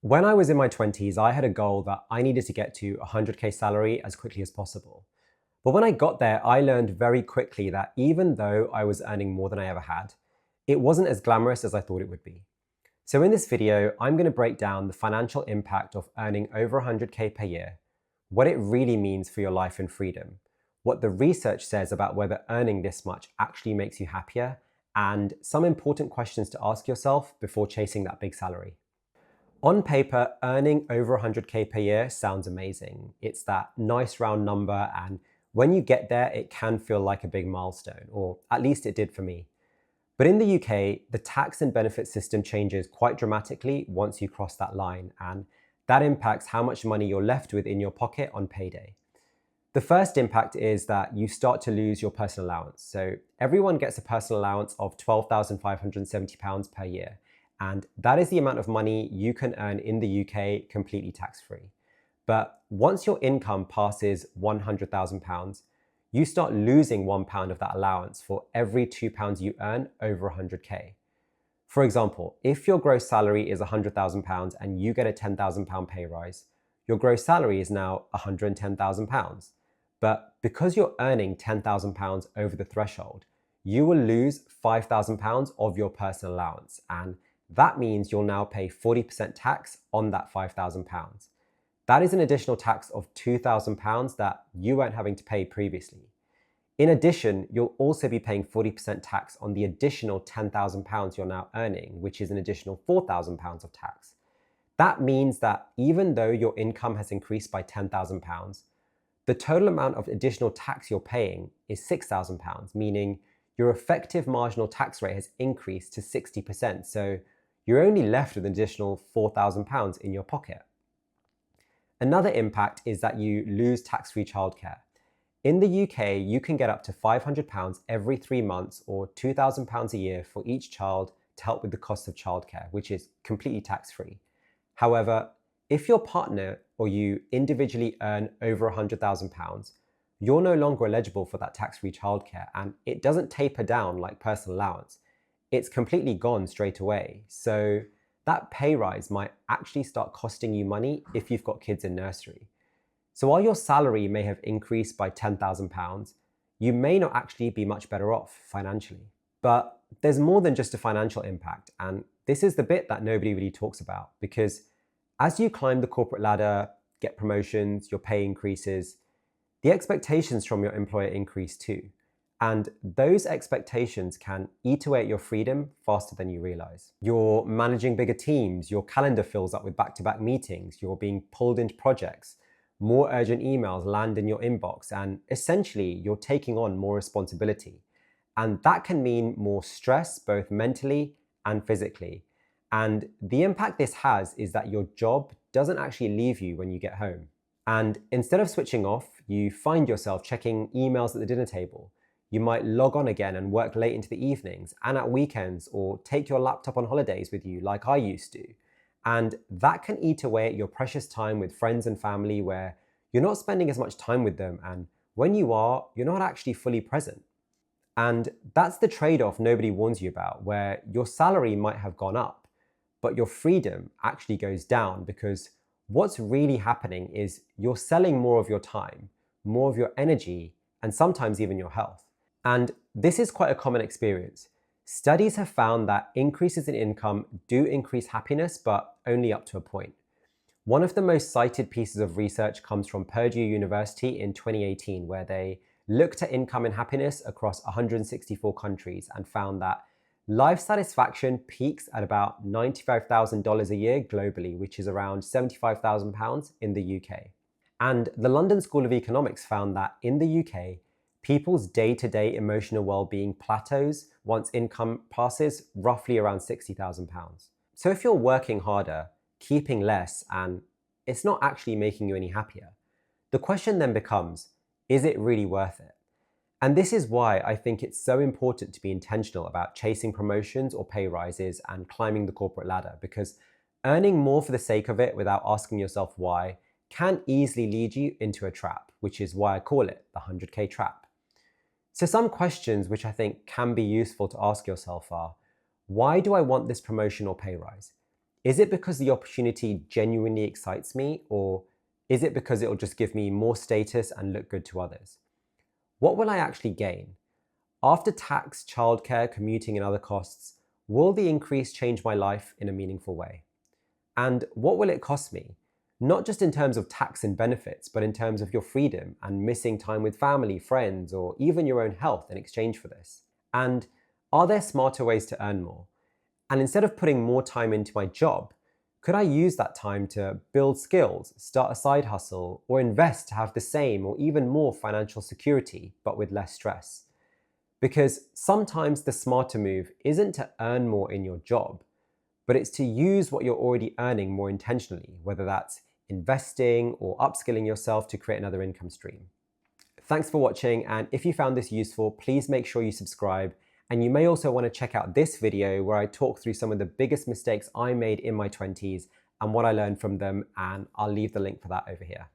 When I was in my 20s, I had a goal that I needed to get to 100K salary as quickly as possible. But when I got there, I learned very quickly that even though I was earning more than I ever had, it wasn't as glamorous as I thought it would be. So in this video, I'm going to break down the financial impact of earning over 100K per year, what it really means for your life and freedom, what the research says about whether earning this much actually makes you happier, and some important questions to ask yourself before chasing that big salary. On paper, earning over 100K per year sounds amazing. It's that nice round number, and when you get there, it can feel like a big milestone, or at least it did for me. But in the UK, the tax and benefit system changes quite dramatically once you cross that line, and that impacts how much money you're left with in your pocket on payday. The first impact is that you start to lose your personal allowance. So everyone gets a personal allowance of £12,570 per year. And that is the amount of money you can earn in the UK completely tax-free. But once your income passes £100,000, you start losing £1 of that allowance for every £2 you earn over 100K. For example, if your gross salary is £100,000 and you get a £10,000 pay rise, your gross salary is now £110,000. But because you're earning £10,000 over the threshold, you will lose £5,000 of your personal allowance, and that means you'll now pay 40% tax on that £5,000. That is an additional tax of £2,000 that you weren't having to pay previously. In addition, you'll also be paying 40% tax on the additional £10,000 you're now earning, which is an additional £4,000 of tax. That means that even though your income has increased by £10,000, the total amount of additional tax you're paying is £6,000, meaning your effective marginal tax rate has increased to 60%. So you're only left with an additional £4,000 in your pocket. Another impact is that you lose tax-free childcare. In the UK, you can get up to £500 every 3 months or £2,000 a year for each child to help with the cost of childcare, which is completely tax-free. However, if your partner or you individually earn over £100,000, you're no longer eligible for that tax-free childcare, and it doesn't taper down like personal allowance. It's completely gone straight away. So that pay rise might actually start costing you money if you've got kids in nursery. So while your salary may have increased by £10,000, you may not actually be much better off financially. But there's more than just a financial impact, and this is the bit that nobody really talks about, because as you climb the corporate ladder, get promotions, your pay increases, the expectations from your employer increase too. And those expectations can eat away at your freedom faster than you realize. You're managing bigger teams, your calendar fills up with back-to-back meetings, you're being pulled into projects, more urgent emails land in your inbox, and essentially you're taking on more responsibility. And that can mean more stress, both mentally and physically. And the impact this has is that your job doesn't actually leave you when you get home. And instead of switching off, you find yourself checking emails at the dinner table. You might log on again and work late into the evenings and at weekends, or take your laptop on holidays with you like I used to. And that can eat away at your precious time with friends and family, where you're not spending as much time with them, and when you are, you're not actually fully present. And that's the trade-off nobody warns you about, where your salary might have gone up, but your freedom actually goes down, because what's really happening is you're selling more of your time, more of your energy, and sometimes even your health. And this is quite a common experience. Studies have found that increases in income do increase happiness, but only up to a point. One of the most cited pieces of research comes from Purdue University in 2018, where they looked at income and happiness across 164 countries and found that life satisfaction peaks at about $95,000 a year globally, which is around £75,000 in the UK. And the London School of Economics found that in the UK, people's day-to-day emotional well-being plateaus once income passes roughly around £60,000. So if you're working harder, keeping less, and it's not actually making you any happier, the question then becomes, is it really worth it? And this is why I think it's so important to be intentional about chasing promotions or pay rises and climbing the corporate ladder, because earning more for the sake of it without asking yourself why can easily lead you into a trap, which is why I call it the 100K trap. So some questions which I think can be useful to ask yourself are, why do I want this promotion or pay rise? Is it because the opportunity genuinely excites me, or is it because it'll just give me more status and look good to others? What will I actually gain? After tax, childcare, commuting, and other costs, will the increase change my life in a meaningful way? And what will it cost me? Not just in terms of tax and benefits, but in terms of your freedom and missing time with family, friends, or even your own health in exchange for this. And are there smarter ways to earn more? And instead of putting more time into my job, could I use that time to build skills, start a side hustle, or invest to have the same or even more financial security, but with less stress? Because sometimes the smarter move isn't to earn more in your job, but it's to use what you're already earning more intentionally, whether that's investing or upskilling yourself to create another income stream. Thanks for watching, and if you found this useful, please make sure you subscribe. And you may also want to check out this video where I talk through some of the biggest mistakes I made in my 20s and what I learned from them, and I'll leave the link for that over here.